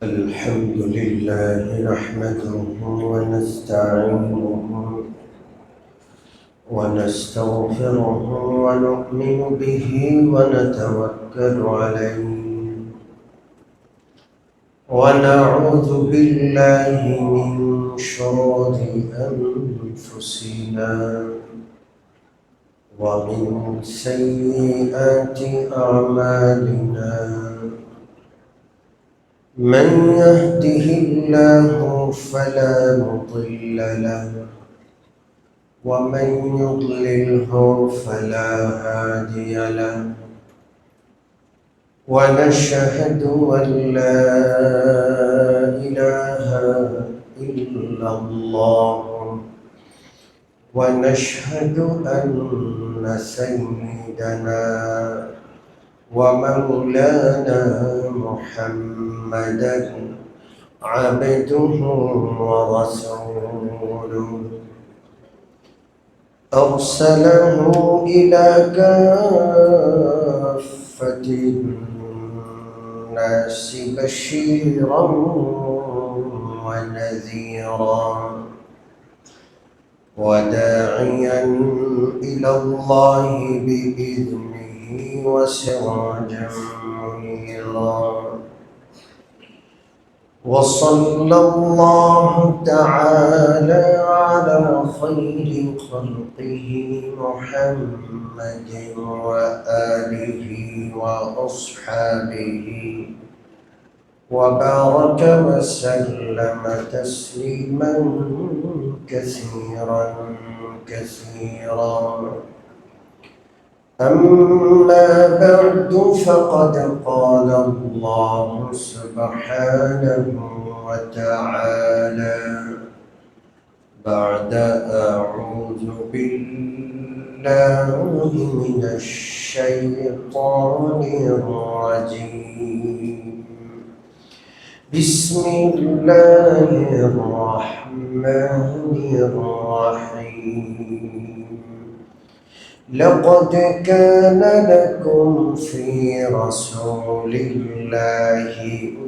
الحمد لله نحمده ونستعينه ونستغفره ونؤمن به ونتوكل عليه ونعوذ بالله من شرور أنفسنا ومن سيئات أعمالنا من يهده الله فلا مضل له ومن يضلله فلا هادي له ونشهد أن لا إله إلا الله ونشهد أن سيدنا ومولانا محمدا عبده ورسوله أرسله إلى كافة الناس بشيرا ونذيرا وداعيا إلى الله بإذنه وسراجا منيرا وصلى الله تعالى على خير خلقه محمد وآله وأصحابه وبارك وسلم تسليما كثيرا أما بعد فقد قال الله سبحانه وتعالى بعد أعوذ بالله من الشيطان الرجيم بسم الله الرحمن الرحيم لقد كان لكم في رسول الله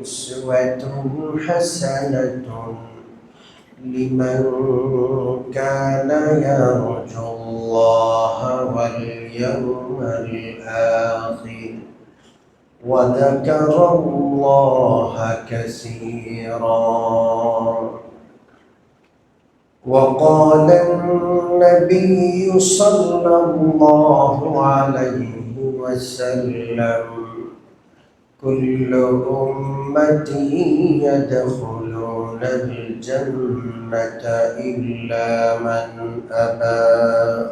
أسوة حسنة لمن كان يرجو الله واليوم الآخر وذكر الله كثيرا وقال النبي صلى الله عليه وسلم كل أمتي يدخلون الجنة إلا من أبى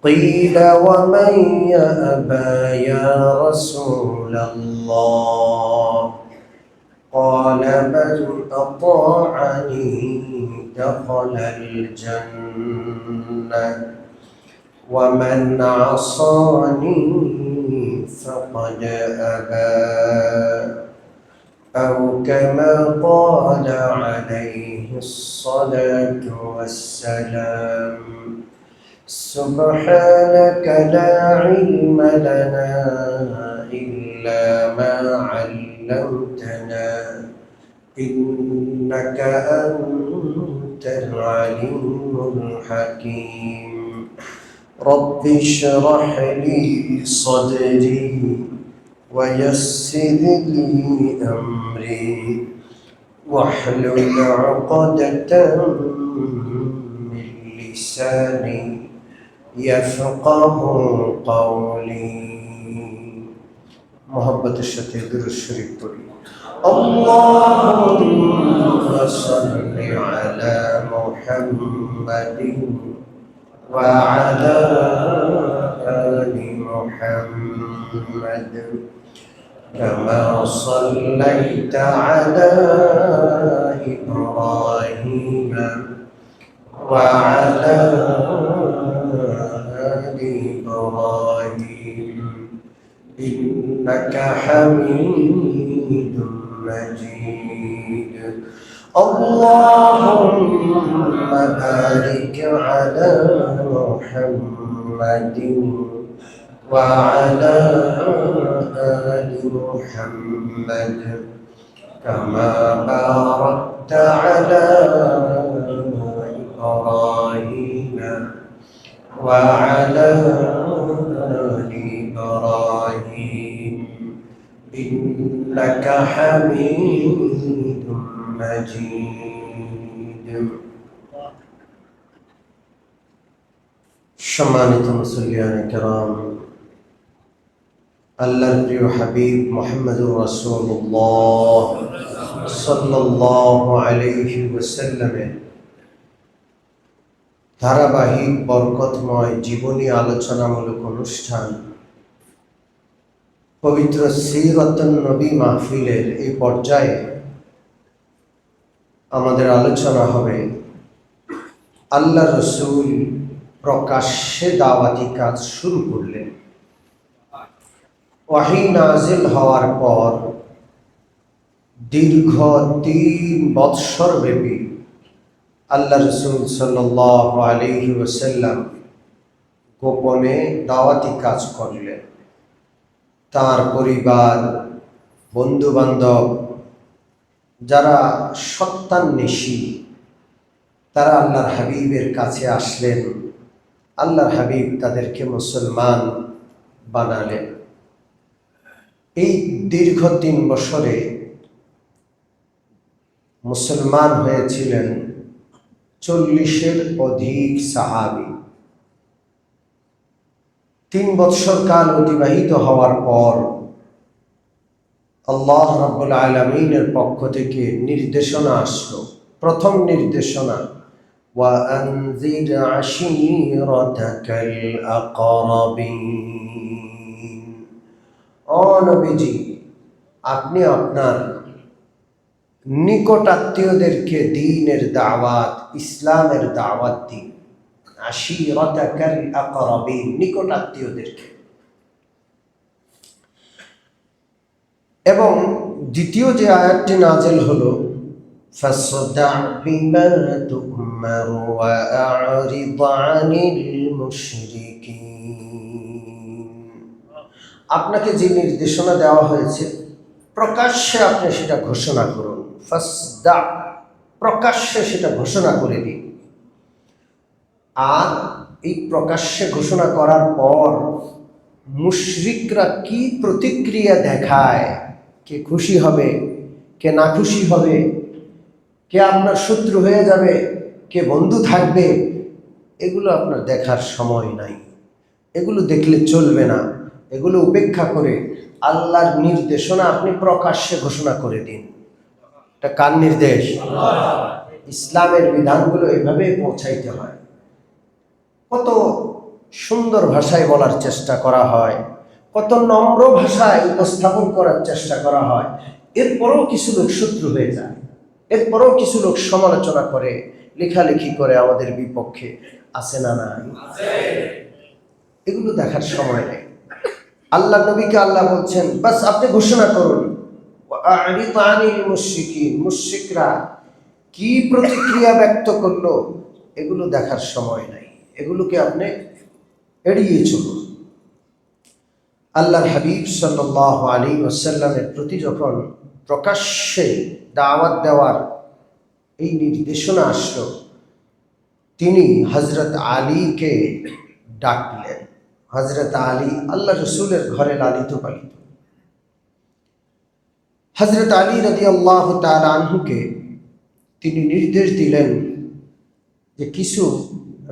قيل ومن يأبى يا رسول الله قال من أطاعني دخل الجنة ومن عصاني فقد أبى أو كما قال عليه الصلاة والسلام سبحانك لا علم لنا إلا ما علمتنا إنك أنت العليم الحكيم رب اشرح لي صدري ويسر لي أمري واحلل عقدة من لساني يفقه قولي محبت الشتي در الشريف قولي اللهم صل على محمد وعلى آل محمد كما صليت على إبراهيم وعلى آل إبراهيم إنك حميد مجيد اللهم بارك على محمد وعلى آل محمد كما باركت على إبراهيم وعلى آل إبراهيم إنك حميد مجيد সম্মানিত মুসল্লিয়ান কেরাম, আল্লাহর প্রিয় হাবিব মুহাম্মদুর রাসূলুল্লাহ সাল্লাল্লাহু আলাইহি ওয়াসাল্লামের ধারাবাহিক বরকতময় জীবনী আলোচনামূলক অনুষ্ঠান পবিত্র সিরাতুন নবী মাহফিলের এই পর্যায়ে আমাদের আলোচনা হবে আল্লাহ রসুল প্রকাশ্যে দাওয়াতি কাজ শুরু করলেন। ওয়াহী নাজিল হওয়ার পর দীর্ঘ 3 বৎসর ব্যাপী আল্লাহ রসুল সাল্লাল্লাহু আলাইহি ওয়াসাল্লাম গোপনে দাওয়াতি কাজ করলেন। তার পরিবার, বন্ধু বান্ধব যারা সত্যান্বেষী তারা আল্লাহর হাবিবের কাছে আসলেন। আল্লাহর হাবিব তাদেরকে মুসলমান বানালেন। এই দীর্ঘ 3 বছরে মুসলমান হয়েছিলেন 40-এর অধিক সাহাবী। 3 বৎসর কাল অতিবাহিত হওয়ার পর আল্লাহ রাব্বুল আলামিনের পক্ষ থেকে নির্দেশনা আসলো। প্রথম নির্দেশনা, وأنذر عشيرتك الأقربين। ও নবীজি, আপনি আপনার নিকট আত্মীয়দেরকে দ্বীনের দাওয়াত, ইসলামের দাওয়াত দিন। আশিরাতাকাল আকরাবিন, নিকট আত্মীয়দেরকে। এবং দ্বিতীয় যে আয়াতটি নাযিল হলো, فاصدع بما تؤمر وأعرض عن المشركين। আপনাকে যে নির্দেশনা দেওয়া হয়েছে প্রকাশ্যে আপনি সেটা ঘোষণা করুন। ফাসদা, প্রকাশ্যে সেটা ঘোষণা করে দিন। আর এই প্রকাশ্যে ঘোষণা করার পর মুশরিকরা কি প্রতিক্রিয়া দেখায়, কে খুশি হবে, কে না খুশি হবে, কে আপনার শত্রু হয়ে যাবে, কে বন্ধু থাকবে, এগুলো আপনার দেখার সময় নাই। এগুলো দেখলে চলবে না। এগুলো উপেক্ষা করে আল্লাহর নির্দেশনা আপনি প্রকাশ্যে ঘোষণা করে দিন। এটা কার নির্দেশ? ইসলামের বিধানগুলো এভাবে পৌঁছাইতে হয়। কত সুন্দর ভাষায় বলার চেষ্টা করা হয়, কত নম্র ভাষায় উপস্থাপন করার চেষ্টা করা হয়। এরপরেও কিছু লোক শত্রু হয়ে যায়, এরপরেও কিছু লোক সমালোচনা করে, লেখালেখি করে আমাদের বিপক্ষে। আছে না নাই? এগুলো দেখার সময় নেই। আল্লাহ নবীকে আল্লাহ বলছেন, বাস আপনি ঘোষণা করুন, আ'রিদ আনিল মুশরিকিন, মুশরিকরা কি প্রতিক্রিয়া ব্যক্ত করলো এগুলো দেখার সময় নাই। এগুলোকে আপনি এড়িয়ে চলুন। আল্লাহর হাবিব সাল্লাল্লাহু আলাইহি ওয়াসাল্লামের প্রতি যখন প্রকাশ্যে দাওয়াত দেওয়ার এই নির্দেশনা আসলো, তিনি হযরত আলীকে ডাকলেন। হযরত আলী আল্লাহ রসুলের ঘরে লালিত পালিত। হযরত আলী রাদিয়াল্লাহু তাআলা আনহুকে তিনি নির্দেশ দিলেন যে কিছু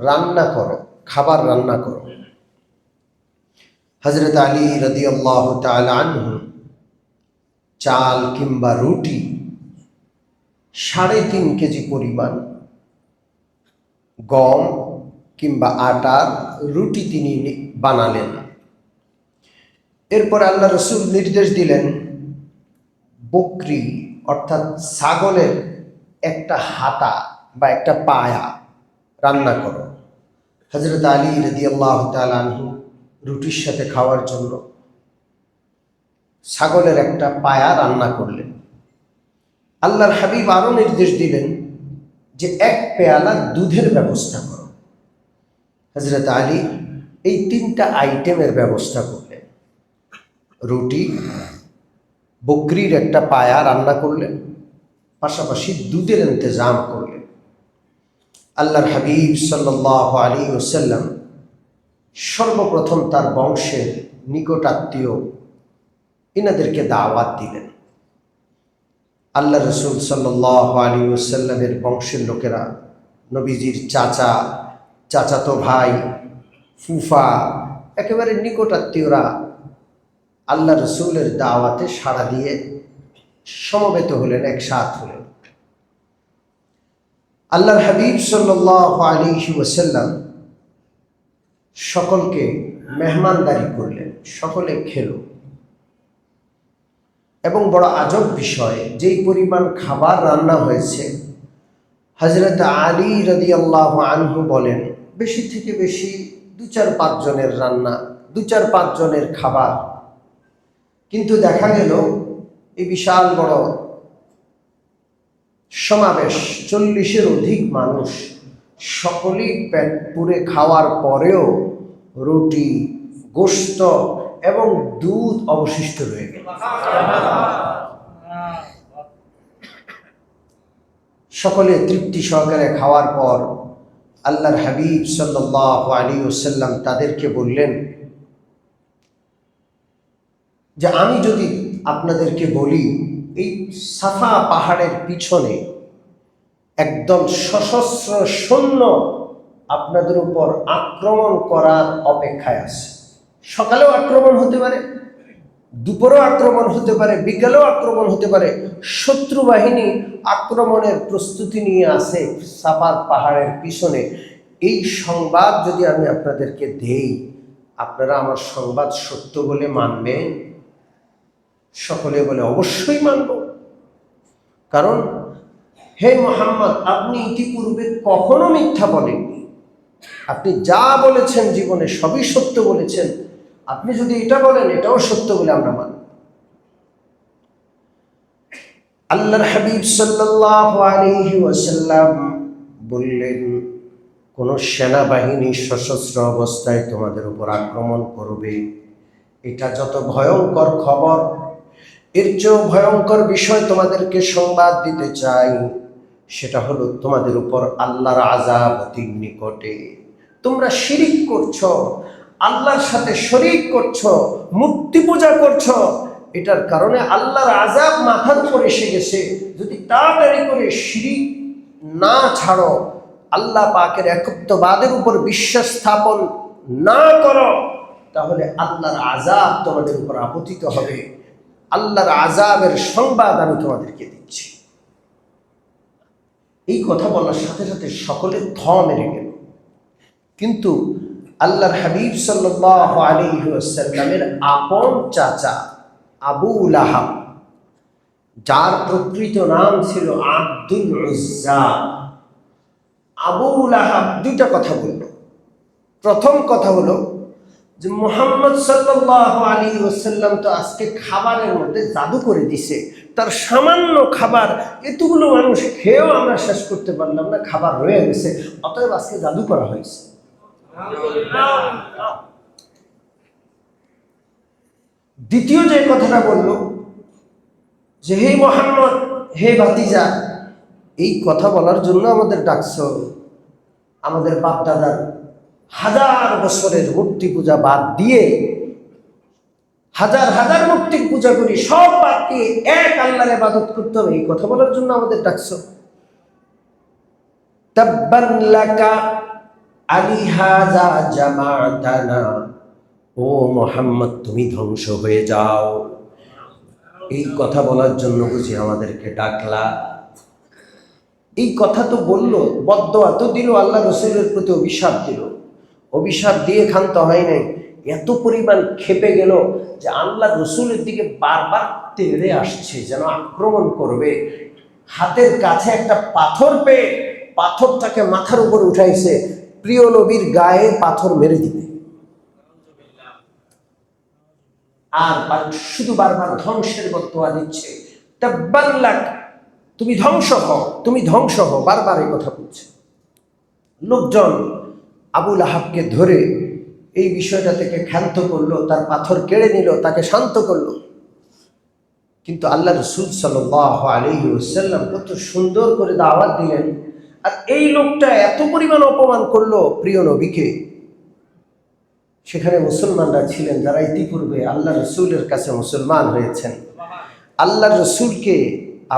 রান্না করো, খাবার রান্না করো। হযরত আলী রাদিয়াল্লাহু তাআলা আনহু চাল কিংবা রুটি 3.5 কেজি পরিমাণ, গম কিংবা আটার রুটি তিনি বানালেন। এরপর আল্লাহ রসুল নির্দেশ দিলেন, বকরি অর্থাৎ ছাগলের একটা হাতা বা একটা পায়া রান্না করো। হযরত আলী রাদিয়াল্লাহু তাআলা আনহু রুটির সাথে খাওয়ার জন্য ছাগলের একটা পায়া রান্না করলেন। আল্লাহর হাবিব আরও নির্দেশ দিলেন যে 1 পেয়ালা দুধের ব্যবস্থা করো। হযরত আলী এই 3টা আইটেমের ব্যবস্থা করলেন। রুটি, বকরির একটা পায়া রান্না করলেন, পাশাপাশি দুধের ইন্তজাম করলেন। আল্লাহর হাবিব সাল্লাল্লাহু আলাইহি ওয়াসাল্লাম সর্বপ্রথম তার বংশের নিকটাত্মীয় এনাদেরকে দাওয়াত দিলেন। আল্লাহ রসুল সাল্লাল্লাহু আলাইহি ওয়াসাল্লামের বংশের লোকেরা, নবীজির চাচা, চাচাতো ভাই, ফুফা, একেবারে নিকটাত্মীয়রা আল্লাহ রসুলের দাওয়াতে সাড়া দিয়ে সমবেত হলেন, একসাথ হলেন। আল্লাহর হাবিব সাল্লাল্লাহু আলাইহি ওয়াসাল্লাম সকলকে মেহমানদারি করলেন, সকলে খেল। এবং বড় আজব বিষয়, যেই পরিমাণ খাবার রান্না হয়েছে, হযরত আলী রাদিয়াল্লাহু আনহু বলেন বেশি থেকে বেশি 2-4-5 জনের রান্না, 2-4-5 জনের খাবার। কিন্তু দেখা গেল এই বিশাল বড় সমাবেশ, 40-এর অধিক মানুষ, সকলেই পেট পুরে খাওয়ার পরেও রুটি, গোশত এবং দুধ অবশিষ্ট রয়ে গেল। সকলে তৃপ্তি সহকারে খাওয়ার পর আল্লাহর হাবিব সাল্লাল্লাহু আলাইহি ওয়াসাল্লাম তাদেরকে বললেন যে আমি যদি আপনাদেরকে বলি এই সাফা পাহাড়ের পিছনে একদল সশস্ত্র সৈন্য আপনাদের উপর আক্রমণ করার অপেক্ষায় আছে। সকালেও আক্রমণ হতে পারে, দুপুরেও আক্রমণ হতে পারে, বিকালেও আক্রমণ হতে পারে। শত্রু বাহিনী আক্রমণের প্রস্তুতি নিয়ে আছে সাফার পাহাড়ের পিছনে। এই সংবাদ যদি আমি আপনাদেরকে দেই, আপনারা আমার সংবাদ সত্য বলে মানবেন? সকলে বলে অবশ্যই মানব। কারণ হে মুহাম্মদ, আপনি ইতিপূর্বে কখনো মিথ্যা বলেননি। আপনি যা বলেছেন জীবনে সবই সত্য বলেছেন। আপনি যদি এটা বলেন, এটাও সত্য বলে আমরা মানি। আল্লাহর হাবিব সাল্লাল্লাহু আলাইহি ওয়াসাল্লাম বললেন, কোন সেনাবাহিনী সশস্ত্র অবস্থায় তোমাদের উপর আক্রমণ করবে, এটা যত ভয়ঙ্কর খবর, এর চেয়েও ভয়ঙ্কর বিষয় তোমাদেরকে সংবাদ দিতে চাই। সেটা হলো তোমাদের উপর আল্লাহর আযাব অতি নিকটে। তোমরা শিরিক করছো, আল্লাহর সাথে শরীক করছো, মূর্তি পূজা করছো, এটার কারণে আল্লাহর আযাব মাথার উপর এসে গেছে। যদি তাড়াতাড়ি করে শিরিক না ছাড়ো, আল্লাহ পাকের একত্ববাদের উপর বিশ্বাস স্থাপন না করো, তাহলে আল্লাহর আযাব তোমাদের উপর আপতিত হবে। আল্লাহর আযাবের সংবাদ আমি তোমাদেরকে দিচ্ছি। এই কথা বলার সাথে সাথে সকলে থ মেরে গেল। কিন্তু আল্লাহর হাবিব সাল্লাল্লাহু আলাইহি ওয়াসাল্লামের আপন চাচা আবু লাহাব, যার প্রকৃত নাম ছিল আব্দুল উজ্জা, আবু লাহাব 2টা কথা বলল। প্রথম কথা হলো যে মুহাম্মদ সাল্লাল্লাহু আলাইহি ওয়াসাল্লাম তো আজকে খাবারের মধ্যে জাদু করে দিছে। তার সামান্য খাবার, এতগুলো মানুষ খেয়েও আমরা শেষ করতে পারলাম না, খাবার রয়ে গেছে, অতএব আজকে জাদু করা হয়েছে। দ্বিতীয় যে কথাটা বলল যে হে মুহাম্মদ, হে ভাতিজা, এই কথা বলার জন্য আমাদের ডাকছো? আমাদের বাপ দাদার হাজার বছরের মূর্তি পূজা বাদ দিয়ে, হাজার হাজার মূর্তি পূজা করি, সব বাদ দিয়ে এক আল্লাহর ইবাদত করতে হবে, এই কথা বলার জন্য আমাদের ডাকছো? তাব্বান লাকা আলিহাযা জামাতানা, ও মুহাম্মদ তুমি ধ্বংস হয়ে যাও, এই কথা বলার জন্য বুঝি আমাদেরকে ডাকলা? এই কথা তো বললো, বদদোয়া তো দিল, আল্লাহ রসুলের প্রতি অভিশাপ দিল। অভিশাপ দিয়ে ক্ষান্ত হয় নাই, এত পরিমাণ ক্ষেপে গেল যে আল্লাহ রসুলের দিকে বারবার তেড়ে আসছে, যেন আক্রমণ করবে। হাতের কাছে একটা পাথর পেয়ে পাথরটাকে মাথার উপর উঠাইছে, প্রিয় নবীর গায়ে পাথর মেরে দিবে। আর শুধু বারবার ধ্বংসের বদদোয়া দিচ্ছে, তাব্বান লাক, তুমি ধ্বংস হও, তুমি ধ্বংস হও, বারবার এই কথা বলছে। লোকজন আবু লাহাবকে ধরে এই বিষয়টা থেকে ক্ষান্ত করলো, তার পাথর কেড়ে নিল, তাকে শান্ত করলো। কিন্তু আল্লাহ রসুল সাল্লাল্লাহু আলাইহি ওয়াসাল্লাম কত সুন্দর করে দাওয়াত দিলেন, আর এই লোকটা এত পরিমাণ অপমান করলো প্রিয় নবীকে। সেখানে মুসলমানরা ছিলেন যারা ইতিপূর্বে আল্লাহ রসুলের কাছে মুসলমান হয়েছেন। আল্লাহ রসুলকে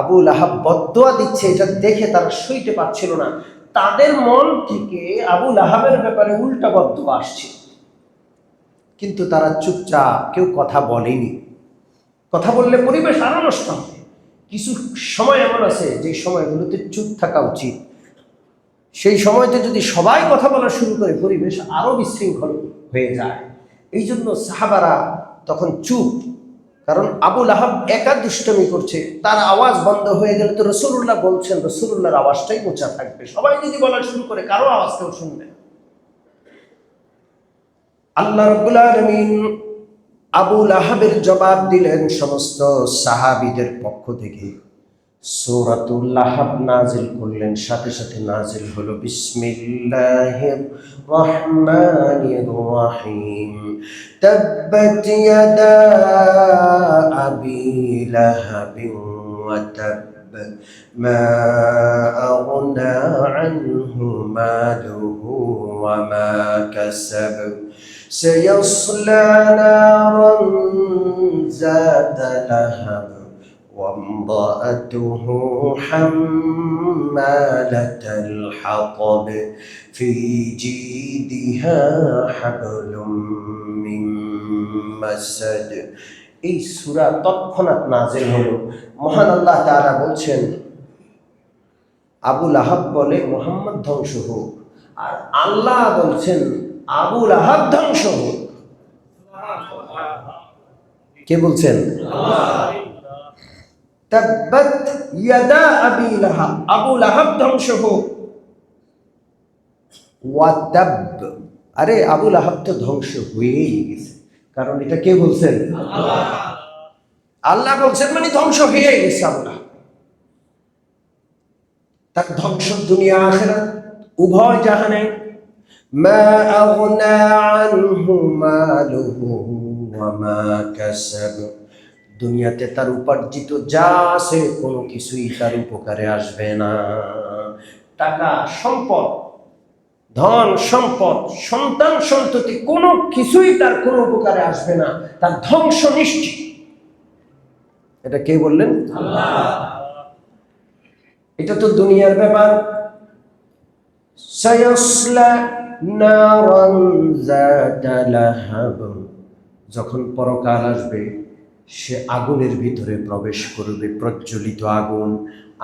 আবু লাহাব বদদোয়া দিচ্ছে, এটা দেখে তারা সইতে পারছিল না। তাদের মন থেকে আবু লাহাবের ব্যাপারে উল্টা বদদোয়া আসছে, কিন্তু তারা চুপচাপ, কেউ কথা বলেনি। কথা বললে পরিবেশ আরো নষ্ট হবে। কিছু সময় এমন আছে যে সময়গুলোতে চুপ থাকা উচিত। সেই সময়তে যদি সবাই কথা বলা শুরু করে, পরিবেশ আরো বিশৃঙ্খল হয়ে যায়। এই জন্য সাহাবারা তখন চুপ, কারণ আবু লাহাব একা দুষ্টমি করছে, তার আওয়াজ বন্ধ হয়ে গেলে তো রাসূলুল্লাহ বলছেন রাসূলুল্লাহর আওয়াজটাই উঁচা থাকবে। সবাই যদি বলা শুরু করে, কারো আওয়াজ কেউ শুনবে না। আল্লাহ রাব্বুল আলামিন আবু লাহাবের জবাব দিলেন সমস্ত সাহাবীদের পক্ষ থেকে। সূরাতুল লাহাব নাজিল করলেন, সাথে সাথে নাজিল হলো বিসমিল্লাহির রহমানির রহিম। তাব্বাত ইয়াদা আবি লাহাবিন ওয়া তাব মা আগনা আনহু মালুহু ওয়া মা কাসাব سيصلى نارا ذات لهب وامرأته حمالة الحطب في جيدها حبل من مسد। এই সূরা তৎক্ষণাৎ নাযিল হলো। মহান আল্লাহ তাআলা বলছেন, আবু লাহাব বলে মুহাম্মদ ধ্বংস হোক, আর আল্লাহ বলছেন আবু লাহাব ধ্বংস হোক। কে বলছেন? তাব্বাত ইয়াদা আবি লাহাব, আবু লাহাব ধ্বংস হোক। ওয়া তাব, আরে আবু লাহাব তো ধ্বংস হয়েই গেছে। কারণ এটা কে বলছেন? আল্লাহ বলছেন, মানে ধ্বংস হয়ে গেছে আবু লাহাব। তার ধ্বংস দুনিয়া আখিরাত উভয় জাহানে। মা আগনা আনহু মালুহু ওয়া মা কাসাব, দুনিয়াতে তার উপার্জিত যা আছে কোনো কিছুই তার উপকারে আসবে না। টাকা, সম্পদ, ধন সম্পদ, সন্তান সন্ততি, কোনো কিছুই তার কোনো উপকারে আসবে না, তার ধ্বংস নিশ্চিত। এটা কে বললেন? আল্লাহ। এটা তো দুনিয়ার ব্যাপার। সায়াসলা নারান যাতা লাহাব, যখন পরকাল আসবে সে আগুনের ভিতরে প্রবেশ করবে, প্রজ্বলিত আগুন,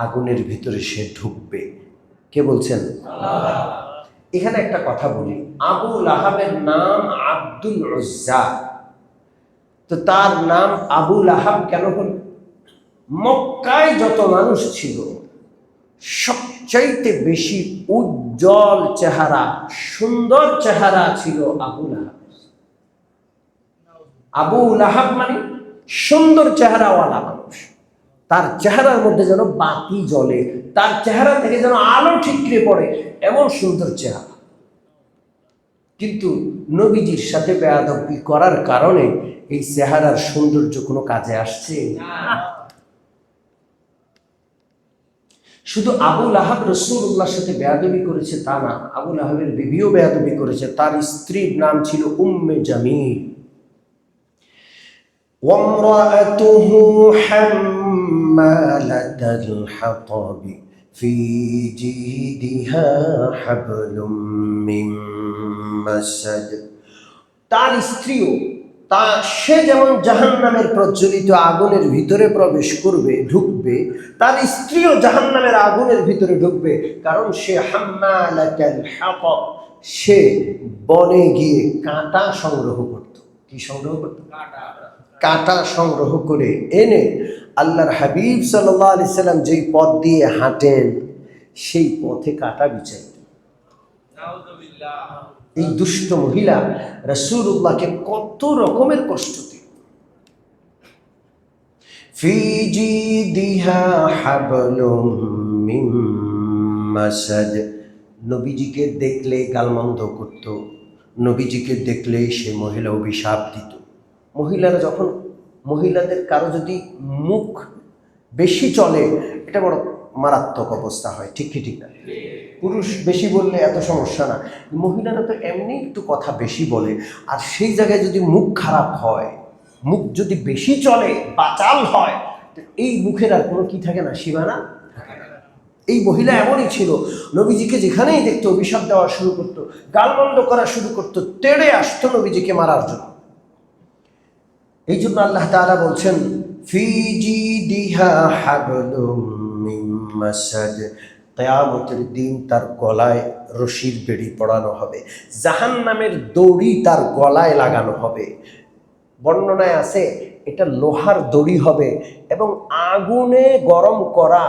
আগুনের ভিতরে সে ঢুকবে। কে বলছেন? আল্লাহ। এখানে একটা কথা বলি, আবু লাহাবের নাম আব্দুল উজ্জা, তো তার নাম আবু লাহাব কেন হল? মক্কায় যত মানুষ ছিল সবচাইতে বেশি উজ্জ্বল চেহারা, সুন্দর চেহারা ছিল আবু লাহাব। আবু লাহাব মানে সুন্দর চেহারাওয়ালা মানুষ, তার চেহারার মধ্যে যেন বাতি জ্বলে, তার চেহারা থেকে যেন আলো ঠিকরে পড়ে, এমন সুন্দর চেহারা। কিন্তু নবীজির সাথে বেয়াদবি করার কারণে এই চেহারার সৌন্দর্য কোনো কাজে আসছে না। শুধু আবু লাহাব রাসূলুল্লাহর সাথে বেয়াদবি করেছে তা না, আবু লাহাবের বিবিও বেয়াদবি করেছে। তার স্ত্রীর নাম ছিল উম্মে জামিল। ওয়ামরাআতুহু হাম্মালাতাল হাতাব ফি জিদিহা হাবলুম মিন মাসাদ, তার স্ত্রীও, সে যেমন জাহান্নামের প্রজ্বলিত আগুনের ভিতরে প্রবেশ করবে, ঢুকবে, তার স্ত্রীও জাহান্নামের আগুনের ভিতরে ঢুকবে। কারণ সে হাম্মালাতাল হাতাব, সে বনে গিয়ে কাঁটা সংগ্রহ করত। কি সংগ্রহ করত? কাঁটা সংগ্রহ করে এনে আল্লাহর হাবিব সাল্লাল্লাহু আলাইহি সাল্লাম যেই পথ দিয়ে হাঁটেন সেই পথে কাঁটা বিছাইত। এই দুষ্ট মহিলা রাসূলুল্লাহকে কত রকমের কষ্ট দিল। ফি জিদিহা হাবলুম মিন মাসাদ, নবীজিকে দেখলে গালমন্দ করত, নবীজিকে দেখলেই সে মহিলা অভিশাপ দিত। মহিলারা যখন, মহিলাদের কারো যদি মুখ বেশি চলে, এটা বড় মারাত্মক অবস্থা হয়, ঠিক কি ঠিক না? পুরুষ বেশি বললে এত সমস্যা না, মহিলারা তো এমনি একটু কথা বেশি বলে, আর সেই জায়গায় যদি মুখ খারাপ হয়, মুখ যদি বেশি চলে, বাচাল হয়, এই মুখের আর কোনো কি থাকে না, সীমানা। এই মহিলা এমনই ছিল, নবীজিকে যেখানেই দেখতো অভিশাপ দেওয়া শুরু করতো, গালমন্দ করা শুরু করতো, তেড়ে আসতো নবীজিকে মারার জন্য। এই জন্য আল্লাহ তাআলা বলছেন, ফি জিদিহা হাবলুম মিন মাসাদ, কিয়ামতের দিন তার গলায় রশির বেড়ি পড়ানো হবে, জাহান্নামের দড়ি তার গলায় লাগানো হবে। বর্ণনায় আছে এটা লোহার দড়ি হবে এবং আগুনে গরম করা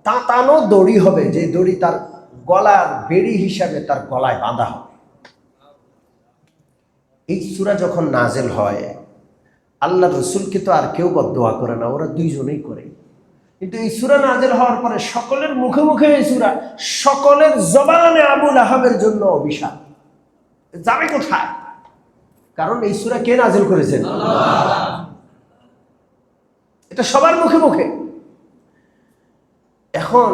তাতানো দড়ি হবে, যে দড়ি তার গলার বেড়ি হিসাবে তার গলায় বাঁধা হবে। এই সূরা যখন নাজেল হয়, আল্লাহ রসুলকে তো আর কেউ বদদোয়া করে না, ওরা দুইজনেই করে। কিন্তু এই সূরা নাজেল হওয়ার পরে সকলের মুখে মুখে এই সূরা, সকলের জবানে আবু লাহাবের জন্য অভিশাপ। যাবে কোথায়? কারণ এই সূরা কে নাজেল করেছেন? এটা সবার মুখে মুখে। এখন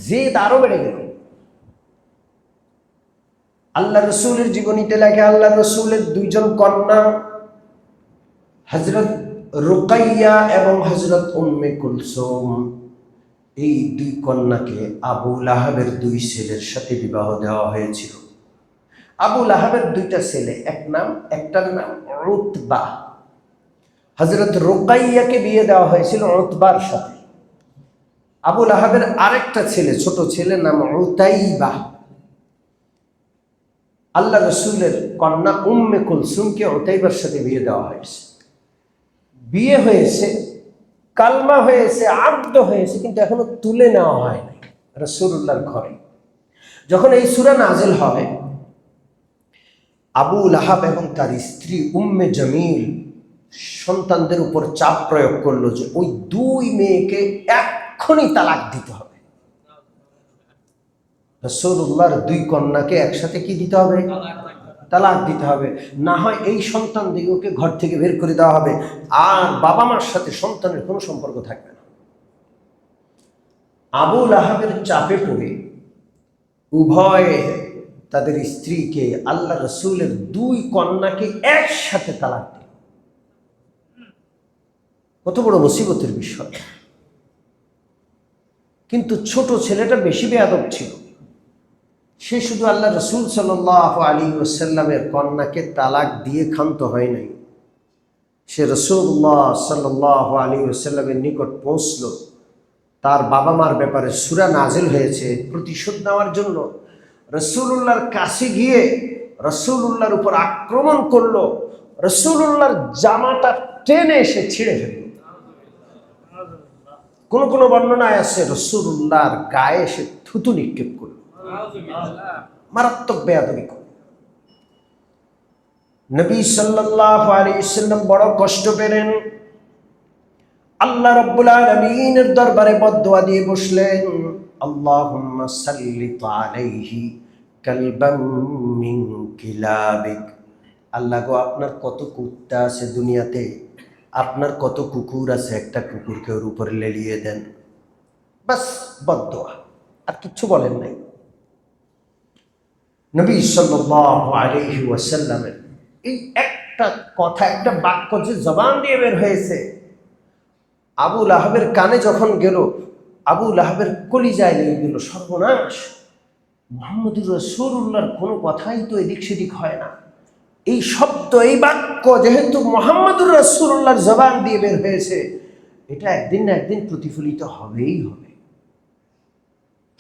জেদ আরো বেড়ে গেল। আল্লাহ রসুলের জীবনীতে লেখে, আল্লাহ রসুলের দুইজন কন্যা হযরত রুকাইয়া এবং হযরত উম্মে কুলসুম, এই দুই কন্যাকে আবু লাহাবের দুই ছেলের সাথে বিবাহ দেওয়া হয়েছিল। আবু লাহাবের দুইটা ছেলে, একটার নাম উতবা। হযরত রুকাইয়াকে বিয়ে দেওয়া হয়েছিল উতবার সাথে। আবু লাহাবের আরেকটা ছেলে, ছোট ছেলে, নাম উতাইবা। আল্লাহ রসুলের কন্যা উম্মে কুলসুমকে উতাইবার সাথে বিয়ে দেওয়া হয়েছে। বিয়ে হয়েছে, কালমা হয়েছে, আব্দ হয়েছে, কিন্তু এখনো তুলে নেওয়া হয় নাই রাসূলুল্লাহর ঘরে। যখন এই সূরা নাজিল হয়, আবু লাহাব এবং তার স্ত্রী উম্মে জামিল সন্তানদের উপর চাপ প্রয়োগ করলো যে ওই দুই মেয়েকে এক্ষুনি তালাক দিতে হবে। রাসূলুল্লাহর দুই কন্যাকে একসাথে কি দিতে হবে? তালাক দিতে হবে, না হয় এই সন্তান দিগকে ঘর থেকে বের করে দেওয়া হবে, আর বাবা মার সাথে সন্তানের কোনো সম্পর্ক থাকবে না। আবু লাহাবের চাপে পড়ে উভয়ে তাদের স্ত্রীকে, আল্লাহ রসুলের দুই কন্যাকে একসাথে তালাক দিল। কত বড় মুসিবতের বিষয়। কিন্তু ছোট ছেলেটা বেশি বেয়াদব ছিল। সে শুধু আল্লাহ রসুল সাল্লাল্লাহু আলাইহি ওয়াসাল্লামের কন্যাকে তালাক দিয়ে ক্ষান্ত হয় নাই, সে রাসূলুল্লাহ সাল্লাল্লাহু আলাইহি ওয়াসাল্লামের নিকট পৌঁছল। তার বাবা মার ব্যাপারে সূরা নাজিল হয়েছে, প্রতিশোধ নেওয়ার জন্য রাসূলুল্লাহর কাছে গিয়ে রাসূলুল্লাহর উপর আক্রমণ করলো, রাসূলুল্লাহর জামাটা টেনে এসে ছিঁড়ে ফেলল। কোন কোন বর্ণনায় আছে রাসূলুল্লাহর গায়ে এসে থুতু নিক্ষেপ করল। মারাত্মক বেয়াদবি করে। নবী সাল্লাল্লাহু আলাইহি ওয়াসাল্লাম বড় কষ্ট পেলেন। আল্লাহ রাব্বুল আলামিনের দরবারে বদদুয়া দিয়ে বসলেন, আল্লাহুম্মা সাল্লিত আলাইহি কালবাম মিন কিলাবিক। আল্লাহ গো, আপনার কত কুত্তা আছে দুনিয়াতে, আপনার কত কুকুর আছে, একটা কুকুরকে ওর উপরে লেলিয়ে দেন। বাস বদদুয়া, আর কিচ্ছু বলেন নাই। নবী সাল্লাল্লাহু আলাইহি ওয়াসাল্লামের এই একটা কথা, একটা বাক্য যে জবান দিয়ে বের হয়েছে, আবু লাহাবের কানে যখন গেল, আবু লাহাবের কলিজায় লেগে গেল, সর্বনাশ, মুহাম্মদুর রাসূলুল্লাহর কোনো কথাই তো এদিক সেদিক হয় না। এই শব্দ, এই বাক্য যেহেতু মুহাম্মদুর রাসূলুল্লাহর জবান দিয়ে বের হয়েছে, এটা একদিন না একদিন প্রতিফলিত হবেই হবে।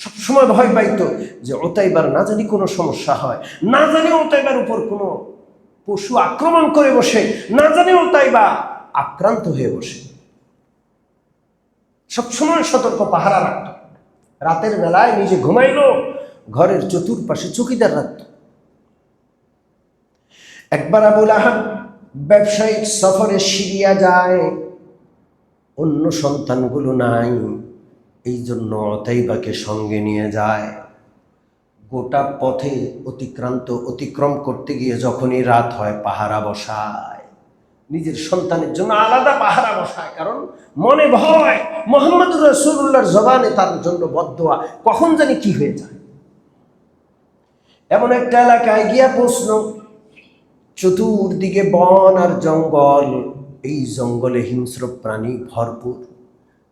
সবসময় ভয় পাইতো যে উতাইবার না জানি কোনো সমস্যা হয়, না জানি উতাইবার উপর কোনো পশু আক্রমণ করে বসে, না জানি উতাইবা আক্রান্ত হয়ে বসে। সবসময় সতর্ক পাহারা রাখত। রাতের বেলায় নিজে ঘুমাইলো, ঘরের চতুর্পাশে চৌকিদার রাখত। একবার আবু লাহাব ব্যবসায়িক সফরে সিরিয়া যায়, অন্য সন্তানগুলো নাই, এই জন্য উতাইবাকে সঙ্গে নিয়ে যায়। গোটা পথে অতিক্রম করতে গিয়ে যখনই রাত হয় পাহারা বসায়, নিজের সন্তানের জন্য আলাদা পাহারা বসায়। কারণ মনে ভয়, মুহাম্মদুর রাসূলুল্লাহর জবানে তার জন্য বদদোয়া, কখন জানি কি হয়ে যায়। এমন একটা এলাকায় গিয়া পৌঁছল, চতুর্দিকে বন আর জঙ্গল। এই জঙ্গলে হিংস্র প্রাণী ভরপুর।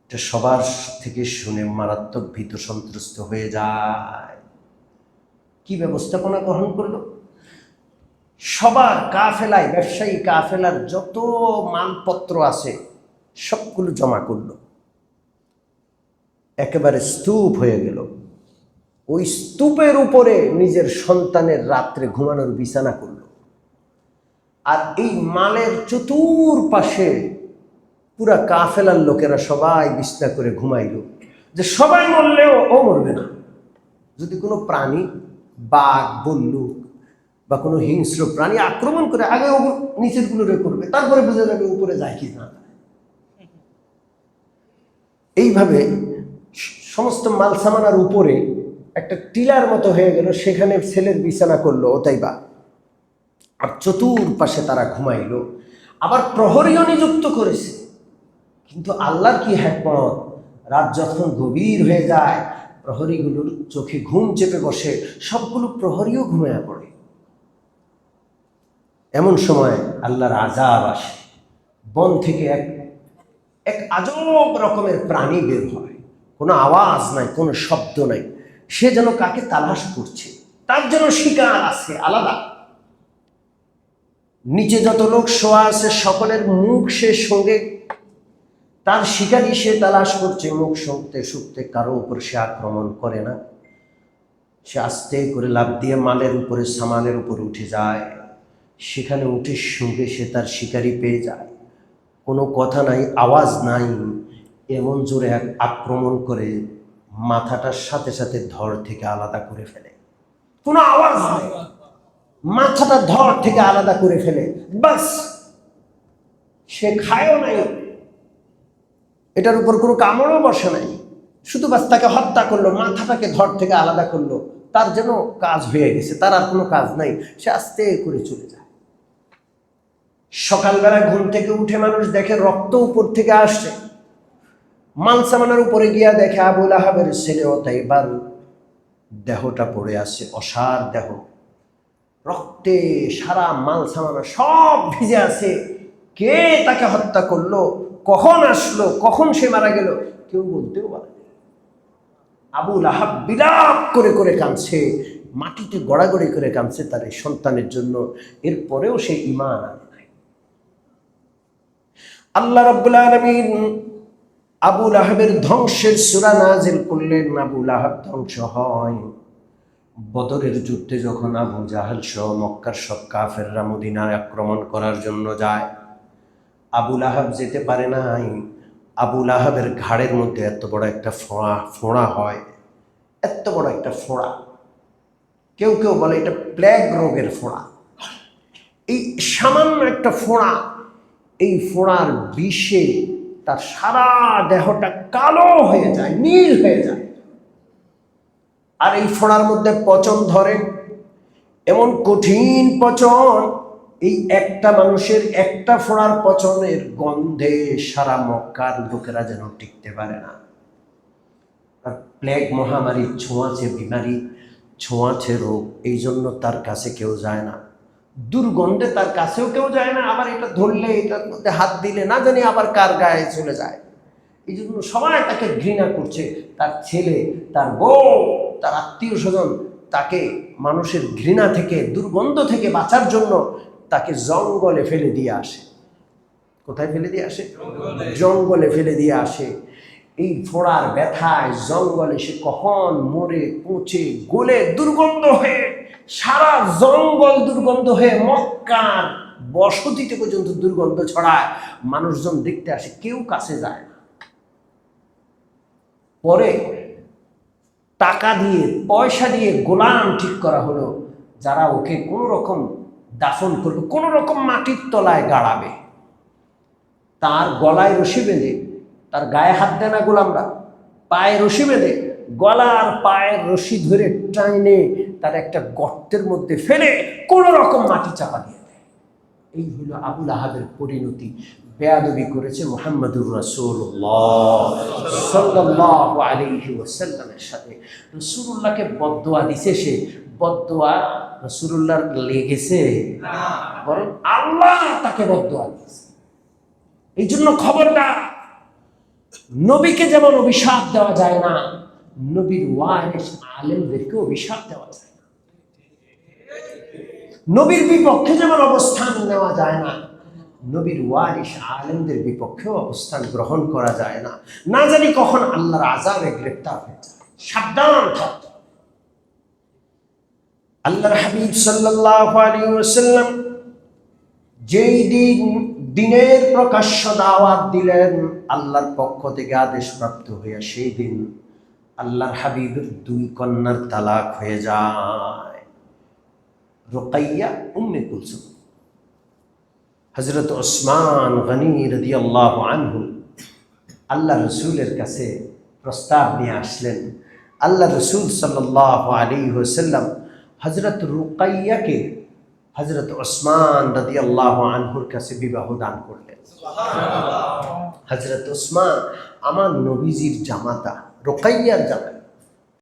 এটা সবার থেকে শুনে মারাত্মক ভীত সন্ত্রস্ত হয়ে যায়। কি ব্যবস্থাপনা গ্রহণ করলো? সবার কাফেলায়, ব্যবসায়ী কাফেলার যত মালপত্র আছে সবগুলো জমা করলো, একেবারে স্তূপ হয়ে গেল। ওই স্তূপের উপরে নিজের সন্তানের রাত্রে ঘুমানোর বিছানা করল। আর এই মালের চতুর্পাশে পুরা কাফেলার লোকেরা সবাই বিছনা করে ঘুমাইল, যে সবাই মরলেও ও মরবে না। যদি কোনো প্রাণী, বাঘ, বল্লুক বা কোনো হিংস্র প্রাণী আক্রমণ করে, আগে ও নিচের গুলোরে করবে, তারপরে বুঝে যাবে উপরে যায় কি না। এইভাবে সমস্ত মাল সামানার উপরে একটা টিলার মতো হয়ে গেল, সেখানে ছেলের বিছানা করলো ওতাইবা। আর চতুর্পাশে তারা ঘুমাইল। আবার প্রহরীও নিযুক্ত করেছে। কিন্তু আল্লাহর কি হিকমত, রাত যখন গভীর হয়ে যায়, প্রহরীগুলোর চোখে ঘুম চেপে বসে, সবগুলো প্রহরীও ঘুমিয়ে পড়ে। এমন সময় আল্লাহর আযাব আসে। বন থেকে এক আজব রকমের প্রাণী বের হয়। কোনো আওয়াজ নাই, কোনো শব্দ নাই। সে যেন কাকে তালাশ করছে, তার যেন শিকার আছে আলাদা। নিচে যত লোক শোয়া আছে সকলের মুখ সে সঙ্গে, তার শিকারী সে তালাশ করছে। মুখ শুনতে শুনতে কারো উপর সে আক্রমণ করে না। সে আস্তে করে লাফ দিয়ে মালের উপরে, সামানের উপরে উঠে যায়। সেখানে উঠে সঙ্গে সে তার শিকারী পেয়ে যায়। কোনো কথা নাই, আওয়াজ নাই, এমন জোরে এক আক্রমণ করে মাথাটার সাথে সাথে ধড় থেকে আলাদা করে ফেলে। কোনো আওয়াজ নাই, মাথাটা ধড় থেকে আলাদা করে ফেলে। বাস, সে খায়ও নাই, এটার উপর কোনো কামড়ও বসে নাই, শুধু বাস তাকে হত্যা করলো, মাথাটাকে ধড় থেকে আলাদা করলো। তার যেন কাজ হয়ে গেছে, তার আর কোনো কাজ নাই। সে আস্তে করে চলে যায়। সকালবেলা ঘুম থেকে উঠে মানুষ দেখে রক্ত উপর থেকে আসছে। মালসামানের উপরে গিয়া দেখে আবু লাহাবের ছেলে ওতাইবার দেহটা পড়ে আছে, অসার দেহ, রক্তে সারা মালসামানা সব ভিজে আছে। কে তাকে হত্যা করলো, কখন আসলো, কখন সে মারা গেল, কেউ বলতেও পারে না। আবু লাহাব বিলাপ করে করে কাঁদছে, মাটিতে গড়াগড়ি করে কাঁদছে তার এই সন্তানের জন্য। এরপরেও সে ঈমান আনে নাই। আল্লাহ রাব্বুল আলামিন আবু লাহাবের ধ্বংসের সূরা নাজিল করলেন। আবু লাহাব ধ্বংস হয় বদরের যুদ্ধে, যখন আবু জাহেল সহ মক্কার সব কাফেররা মদিনায় আক্রমণ করার জন্য যায়। আবু লাহাব যেতে পারে নাই। আবু লাহাবের ঘাড়ের মধ্যে এত বড় একটা ফোঁড়া হয়, এত বড় একটা ফোঁড়া। কেউ কেউ বলে এটা প্লেগ রোগের ফোঁড়া। এই সামান্য একটা ফোঁড়া, এই ফোঁড়ার বিষে তার সারা দেহটা কালো হয়ে যায়, নীল হয়ে যায়। আর এই ফোঁড়ার মধ্যে পচন ধরে, এমন কঠিন পচন, এই একটা মানুষের একটা ফোঁড়ার পচনের গন্ধে সারা মক্কার লোকেরা যেন টিকতে পারে না। আর প্লেগ মহামারী, ছোঁয়াচে বিমারি, ছোঁয়াচে রোগ, এই জন্য তার কাছে কেউ যায় না। দুর্গন্ধে তার কাছেও কেউ যায় না। আবার এটা ধরলে, এটার মধ্যে হাত দিলে না জানি আবার কার গায়ে চলে যায়। এই জন্য সবাই তাকে ঘৃণা করছে। তার ছেলে, তার বউ, তার আত্মীয় স্বজন তাকে মানুষের ঘৃণা থেকে, দুর্গন্ধ থেকে বাঁচার জন্য তাকে জঙ্গলে ফেলে দিয়ে আসে। কোথায় ফেলে দিয়ে আসে? জঙ্গলে ফেলে দিয়ে আসে। এই ফোড়ার ব্যথায় জঙ্গলে সে কখন মরে পচে গলে দুর্গন্ধ হয়ে, সারা জঙ্গল দুর্গন্ধ হয়ে মক্কার বসতিতে পর্যন্ত দুর্গন্ধ ছড়ায়। মানুষজন দেখতে আসে, কেউ কাছে যায় না। পরে টাকা দিয়ে, পয়সা দিয়ে গোলাম ঠিক করা হলো, যারা ওকে কোনো রকম দাফন করবে, কোনো রকম মাটির তলায় গাড়াবে। তার গলায় রশি বেঁধে, তার গায়ে হাত দেয় না গোলামরা, পায়ে রশি বেঁধে, গলা আর পায়ের রশি ধরে টাইনে তার একটা গর্তের মধ্যে ফেলে কোনো রকম মাটি চাপা দিয়ে দেয়। এই হলো আবুল আহাবের পরিণতি। বেয়াদবি করেছে মুহাম্মদুর রাসূলুল্লাহ সাল্লাল্লাহু আলাইহি ওয়াসাল্লামের সাথে। রাসূলুল্লাহকে বদদোয়া দিছে, সে বদদোয়া রাসূলুল্লাহর লেগেছে না, বরং আল্লাহ তাকে বদদোয়া দিয়েছে। এই জন্য খবরদার, নবীকে যেমন অভিশাপ দেওয়া যায় না, নবীর ওয়ারিস আলেমদেরকে অভিশাপ দেওয়া যায় না। নবীর বিপক্ষে যেমন অবস্থান নেওয়া যায় না, নবীর ওয়ারিস আলেমদের বিপক্ষেও অবস্থান গ্রহণ করা যায় না। না জানি কখন আল্লাহর আযাবে গ্রেফতার হয়ে যায়, সাবধান থাকতে। আল্লাহর হাবিব সাল্লাল্লাহু আলাইহি ওয়াসাল্লাম যেই দিনের প্রকাশ্য দাওয়াত দিলেন আল্লাহর পক্ষ থেকে আদেশপ্রাপ্ত হইয়া, সেই দিন আল্লাহর হাবিবের 2 কন্যার তালাক হয়ে যায়, রুকাইয়া, উম্মে কুলসুম। হযরত ওসমান গনি রাদিয়াল্লাহু আনহু আল্লাহ রসুলের কাছে প্রস্তাব নিয়ে আসলেন। আল্লাহ রসুল সাল্লাল্লাহু আলাইহি ওয়াসাল্লাম হযরত রুকাইয়াকে হযরত ওসমান রাদিয়াল্লাহু আনহুর কাছে বিবাহ দান করলেন। হযরত ওসমান আমার নবীজির জামাতা, রুকাইয়ার জামাতা।